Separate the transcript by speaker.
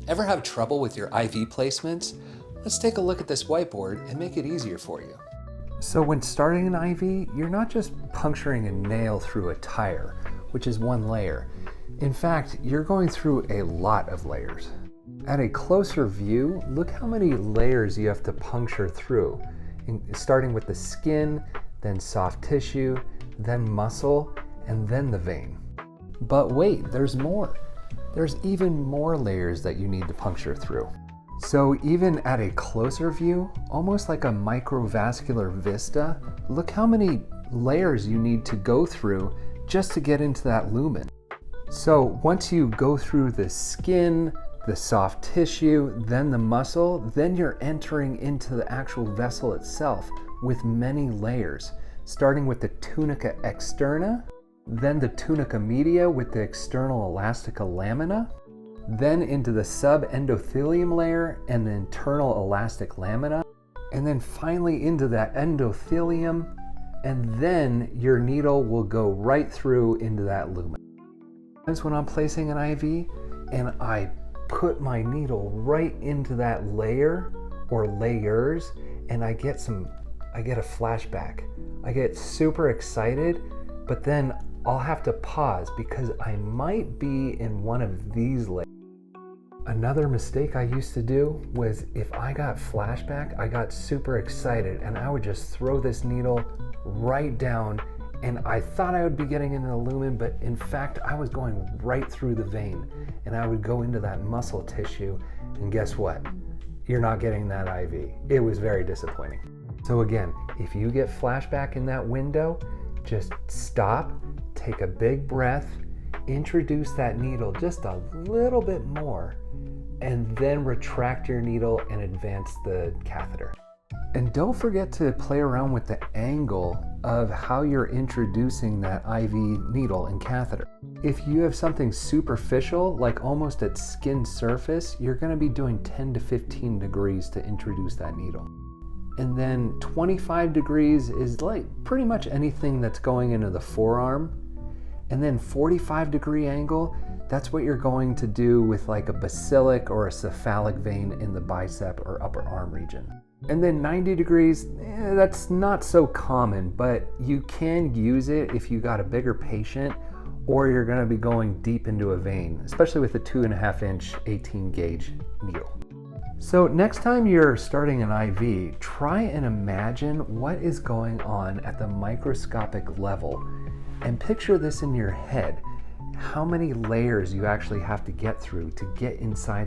Speaker 1: Ever have trouble with your IV placements? Let's take a look at this whiteboard and make it easier for you. So when starting an IV, you're not just puncturing a nail through a tire, which is one layer. In fact, you're going through a lot of layers. At a closer view, look how many layers you have to puncture through, starting with the skin, then soft tissue, then muscle, and then the vein. But wait, there's more. There's even more layers that you need to puncture through. So even at a closer view, almost like a microvascular vista, look how many layers you need to go through just to get into that lumen. So once you go through the skin, the soft tissue, then the muscle, then you're entering into the actual vessel itself with many layers, starting with the tunica externa, then the tunica media with the external elastica lamina, then into the subendothelium layer and the internal elastic lamina, and then finally into that endothelium, and then your needle will go right through into that lumen. That's when I'm placing an IV and I put my needle right into that layer or layers, and I get a flashback. I get super excited, but then I'll have to pause because I might be in one of these layers. Another mistake I used to do was if I got flashback, I got super excited and I would just throw this needle right down, and I thought I would be getting into the lumen, but in fact I was going right through the vein, and I would go into that muscle tissue, and guess what? You're not getting that IV. It was very disappointing. So again, if you get flashback in that window, just stop, take a big breath, introduce that needle just a little bit more, and then retract your needle and advance the catheter. And don't forget to play around with the angle of how you're introducing that IV needle and catheter. If you have something superficial, like almost at skin surface, you're going to be doing 10 to 15 degrees to introduce that needle. And then 25 degrees is like pretty much anything that's going into the forearm. And then 45-degree angle, that's what you're going to do with like a basilic or a cephalic vein in the bicep or upper arm region. And then 90 degrees, that's not so common, but you can use it if you got a bigger patient or you're going to be going deep into a vein, especially with a 2.5-inch 18-gauge needle. So next time you're starting an IV, try and imagine what is going on at the microscopic level and picture this in your head, how many layers you actually have to get through to get inside